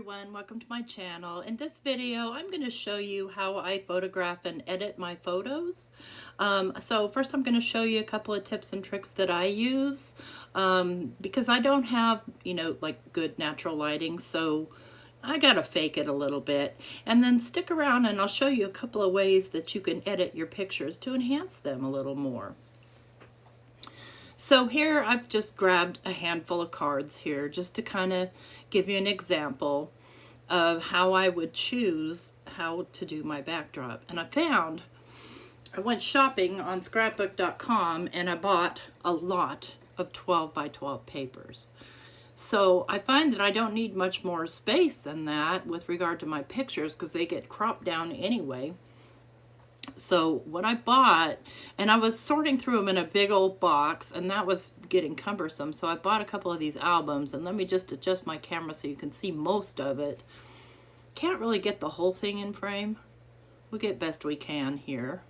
everyone, welcome to my channel. In this video I'm going to show you how I photograph and edit my photos. So first I'm going to show you a couple of tips and tricks that I use because I don't have, like good natural lighting, so I gotta fake it a little bit. And then stick around and I'll show you a couple of ways that you can edit your pictures to enhance them a little more. So here I've just grabbed a handful of cards here just to kind of give you an example of how I would choose how to do my backdrop. And I went shopping on scrapbook.com and I bought a lot of 12 by 12 papers. So I find that I don't need much more space than that with regard to my pictures because they get cropped down anyway. So what I bought, and I was sorting through them in a big old box, and that was getting cumbersome. So I bought a couple of these albums, and let me just adjust my camera so you can see most of it. Can't really get the whole thing in frame. We'll get best we can here.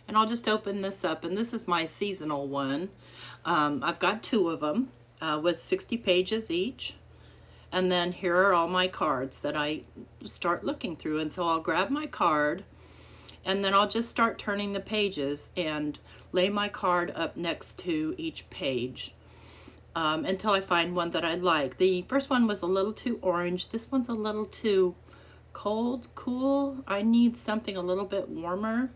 And I'll just open this up, and this is my seasonal one. I've got two of them with 60 pages each. And then here are all my cards that I start looking through. And so I'll grab my card, and then I'll just start turning the pages and lay my card up next to each page until I find one that I like. The first one was a little too orange. This one's a little too cool. I need something a little bit warmer.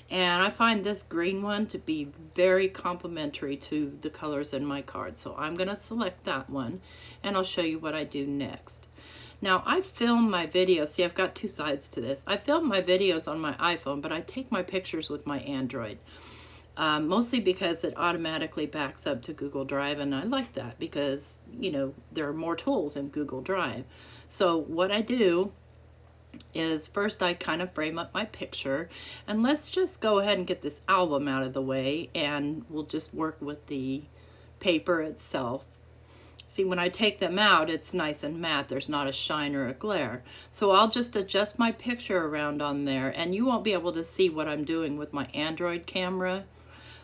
And I find this green one to be very complementary to the colors in my card. So I'm going to select that one, and I'll show you what I do next. Now, I film my videos. See, I've got two sides to this. I film my videos on my iPhone, but I take my pictures with my Android, mostly because it automatically backs up to Google Drive, and I like that because, there are more tools in Google Drive. So what I do is first I kind of frame up my picture, and let's just go ahead and get this album out of the way, and we'll just work with the paper itself. See, when I take them out, it's nice and matte. There's not a shine or a glare. So I'll just adjust my picture around on there, and you won't be able to see what I'm doing with my Android camera,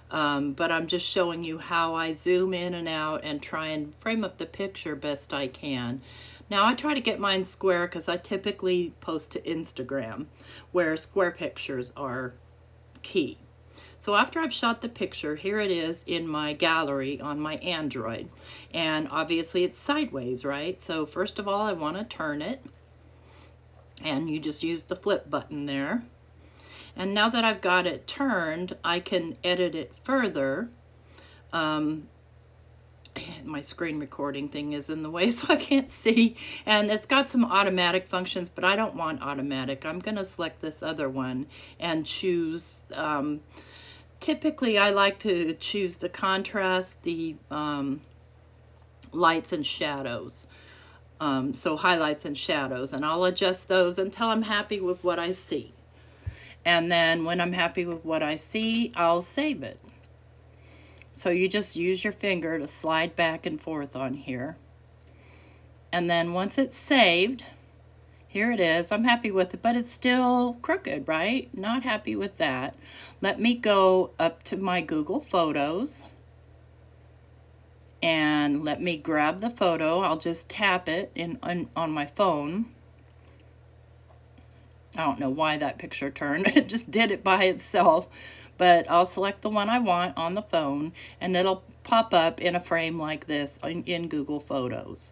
but I'm just showing you how I zoom in and out and try and frame up the picture best I can. Now, I try to get mine square because I typically post to Instagram, where square pictures are key. So after I've shot the picture, here it is in my gallery on my Android. And obviously it's sideways, right? So first of all, I want to turn it. And you just use the flip button there. And now that I've got it turned, I can edit it further. My screen recording thing is in the way, so I can't see. And it's got some automatic functions, but I don't want automatic. I'm going to select this other one and choose... Typically, I like to choose the contrast, the lights and shadows. So highlights and shadows, and I'll adjust those until I'm happy with what I see. And then when I'm happy with what I see, I'll save it. So you just use your finger to slide back and forth on here. And then once it's saved, here it is. I'm happy with it, but it's still crooked, right? Not happy with that. Let me go up to my Google Photos and let me grab the photo. I'll just tap it on my phone. I don't know why that picture turned. It just did it by itself. But I'll select the one I want on the phone, and it'll pop up in a frame like this in Google Photos.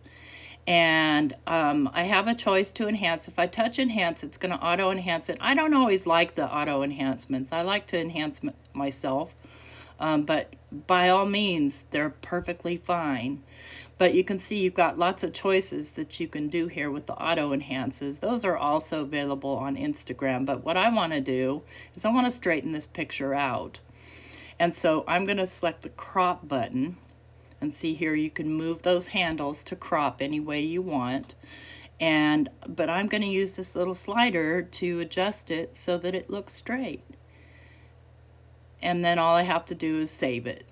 And I have a choice to enhance. If I touch enhance, it's going to auto enhance it. I don't always like the auto enhancements. I like to enhance myself, but by all means, they're perfectly fine. But you can see you've got lots of choices that you can do here with the auto enhances. Those are also available on Instagram. But what I want to do is I want to straighten this picture out. And so I'm going to select the crop button. And see here, you can move those handles to crop any way you want. But I'm going to use this little slider to adjust it so that it looks straight. And then all I have to do is save it.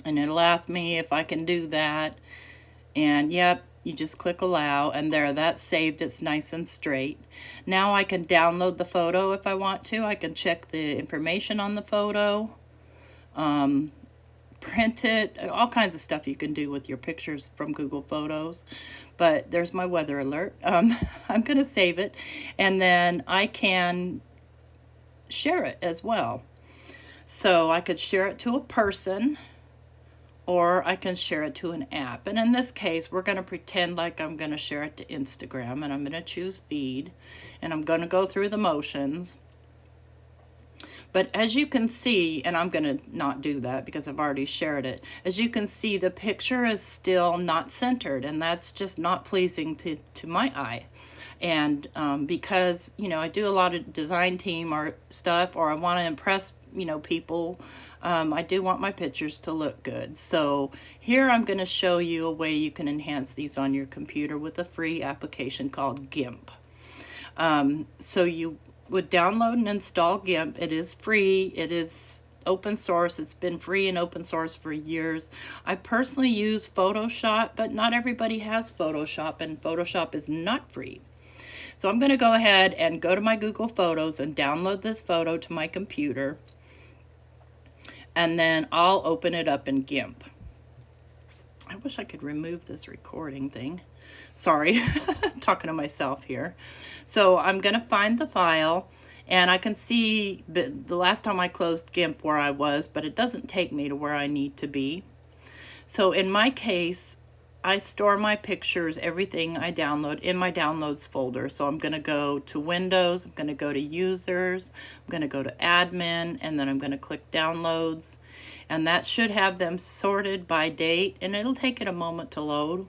And it'll ask me if I can do that. And yep, you just click allow, and there, that's saved. It's nice and straight. Now I can download the photo if I want to. I can check the information on the photo. print it, all kinds of stuff you can do with your pictures from Google Photos. But there's my weather alert. I'm going to save it, and then I can share it as well. So I could share it to a person, or I can share it to an app. And in this case, we're going to pretend like I'm going to share it to Instagram, and I'm going to choose feed, and I'm going to go through the motions. But as you can see, and I'm going to not do that because I've already shared it, as you can see, the picture is still not centered, and that's just not pleasing to my eye. And because, you know, I do a lot of design team or stuff, or I want to impress, you know, people, I do want my pictures to look good. So here I'm going to show you a way you can enhance these on your computer with a free application called GIMP. So you would download and install GIMP. It is free. It is open source. It's been free and open source for years. I personally use Photoshop, but not everybody has Photoshop, and Photoshop is not free. So I'm going to go ahead and go to my Google Photos and download this photo to my computer, and then I'll open it up in GIMP. I wish I could remove this recording thing. Sorry, talking to myself here. So I'm going to find the file, and I can see the last time I closed GIMP where I was, but it doesn't take me to where I need to be. So in my case, I store my pictures, everything I download, in my downloads folder. So I'm going to go to Windows, I'm going to go to Users, I'm going to go to Admin, and then I'm going to click Downloads. And that should have them sorted by date, and it'll take it a moment to load.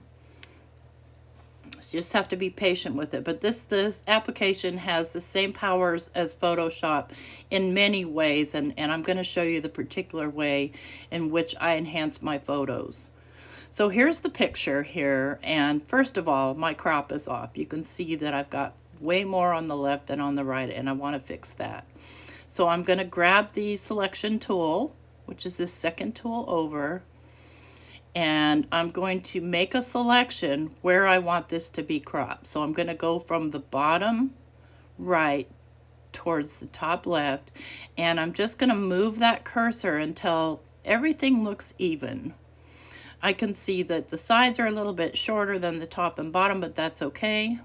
So you just have to be patient with it. But this application has the same powers as Photoshop in many ways, and I'm going to show you the particular way in which I enhance my photos. So here's the picture here, and first of all, my crop is off. You can see that I've got way more on the left than on the right, and I want to fix that. So I'm going to grab the selection tool, which is this second tool over, and I'm going to make a selection where I want this to be cropped. So I'm going to go from the bottom right towards the top left, and I'm just going to move that cursor until everything looks even. I can see that the sides are a little bit shorter than the top and bottom, but that's okay.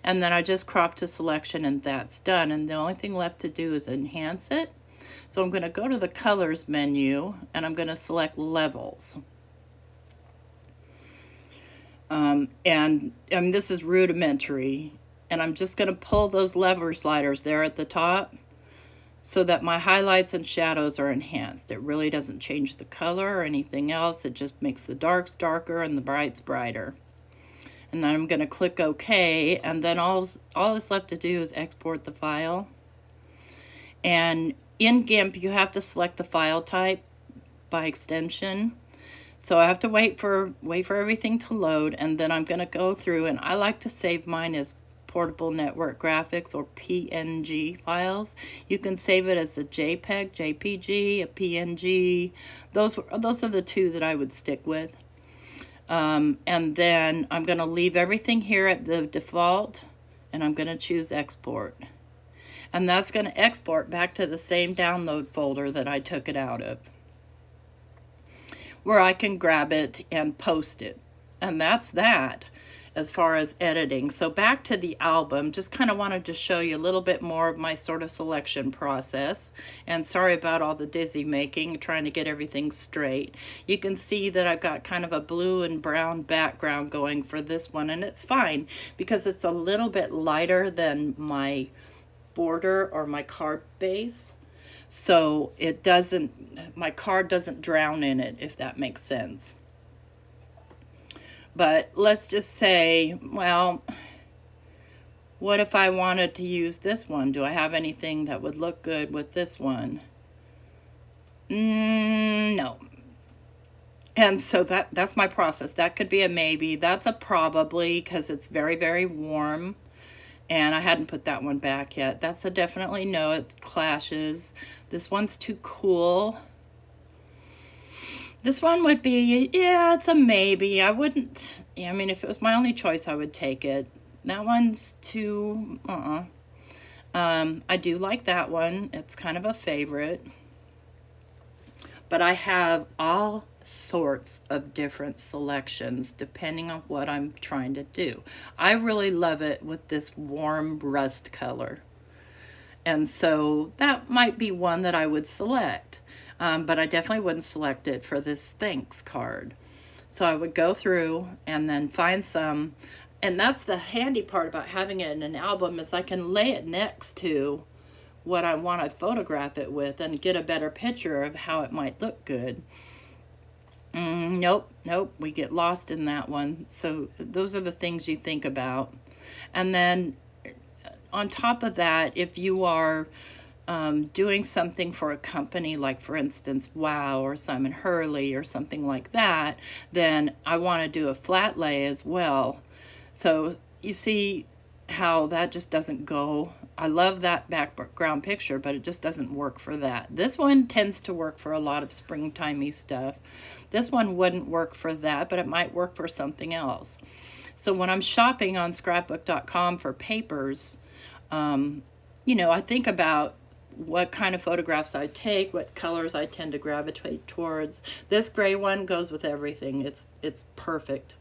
And then I just crop to selection, and that's done. And the only thing left to do is enhance it. So I'm going to go to the colors menu, and I'm going to select levels. And this is rudimentary, and I'm just going to pull those lever sliders there at the top so that my highlights and shadows are enhanced. It really doesn't change the color or anything else. It just makes the darks darker and the brights brighter. And then I'm going to click OK, and then all that's left to do is export the file. And in GIMP, you have to select the file type by extension. So I have to wait for everything to load, and then I'm going to go through, and I like to save mine as portable network graphics or PNG files. You can save it as a JPEG, JPG, a PNG. Those are the two that I would stick with. And then I'm going to leave everything here at the default, and I'm going to choose export. And that's going to export back to the same download folder that I took it out of, where I can grab it and post it. And that's that as far as editing. So back to the album, just kind of wanted to show you a little bit more of my sort of selection process. And sorry about all the dizzy making, trying to get everything straight. You can see that I've got kind of a blue and brown background going for this one, and it's fine because it's a little bit lighter than my border or my card base. So it doesn't, my card doesn't drown in it, if that makes sense. But let's just say, well, what if I wanted to use this one? Do I have anything that would look good with this one? No. And so that's my process. That could be a maybe. That's a probably, because it's very, very warm. And I hadn't put that one back yet. That's a definitely no. It clashes. This one's too cool. This one would be, yeah, it's a maybe. I wouldn't, I mean, if it was my only choice, I would take it. That one's too, I do like that one. It's kind of a favorite. but I have all sorts of different selections depending on what I'm trying to do. I really love it with this warm rust color. And so that might be one that I would select, but I definitely wouldn't select it for this thanks card. So I would go through and then find some, and that's the handy part about having it in an album, is I can lay it next to what I want to photograph it with and get a better picture of how it might look good. Nope, we get lost in that one. So those are the things you think about. And then on top of that, if you are doing something for a company, like for instance, Wow or Simon Hurley or something like that, then I want to do a flat lay as well. So you see how that just doesn't go. I love that background picture, but it just doesn't work for that. This one tends to work for a lot of springtimey stuff. This one wouldn't work for that, but it might work for something else. So when I'm shopping on scrapbook.com for papers, you know, I think about what kind of photographs I take, what colors I tend to gravitate towards. This gray one goes with everything. It's perfect.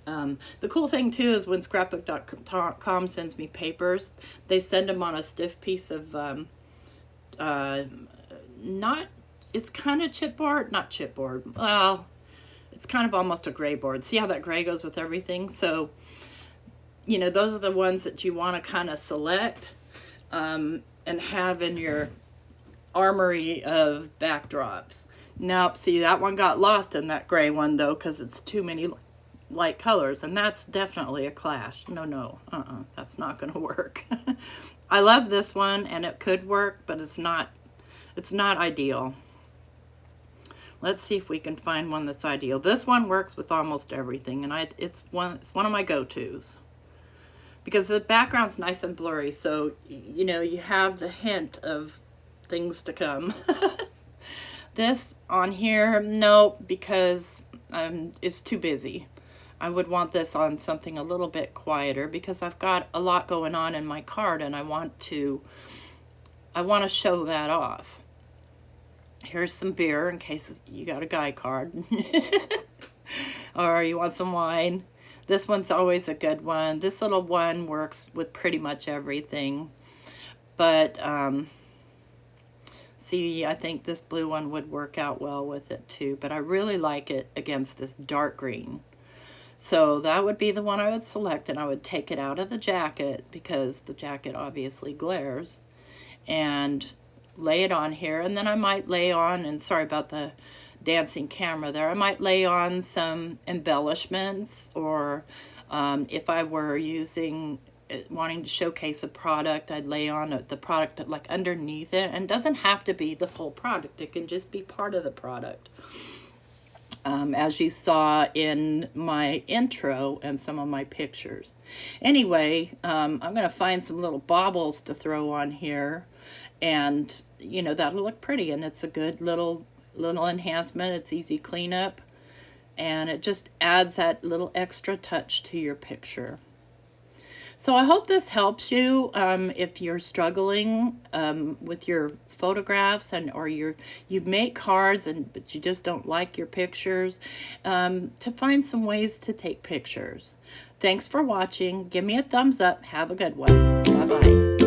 The cool thing too is when scrapbook.com sends me papers, they send them on a stiff piece of it's kind of chipboard, not chipboard. Well, it's kind of almost a gray board. See how that gray goes with everything? So, you know, those are the ones that you want to kind of select and have in your armory of backdrops. Now, see, that one got lost in that gray one though, because it's too many light colors, and that's definitely a clash. No, that's not going to work. I love this one, and it could work, but it's not ideal. Let's see if we can find one that's ideal. This one works with almost everything, and it's one of my go-tos because the background's nice and blurry, so you know you have the hint of things to come. This on here, nope, because it's too busy. I would want this on something a little bit quieter because I've got a lot going on in my card, and I want to show that off. Here's some beer in case you got a guy card. Or you want some wine. This one's always a good one. This little one works with pretty much everything. But see, I think this blue one would work out well with it too. But I really like it against this dark green. So that would be the one I would select, and I would take it out of the jacket because the jacket obviously glares, and lay it on here. And then I might lay on, and sorry about the dancing camera there, I might lay on some embellishments, or if I were wanting to showcase a product, I'd lay on the product like underneath it. And it doesn't have to be the full product, it can just be part of the product. As you saw in my intro and some of my pictures. Anyway, I'm going to find some little baubles to throw on here, and you know, that'll look pretty, and it's a good little enhancement. It's easy cleanup, and it just adds that little extra touch to your picture. So I hope this helps you if you're struggling with your photographs, or you make cards but you just don't like your pictures, to find some ways to take pictures. Thanks for watching. Give me a thumbs up. Have a good one. Bye-bye.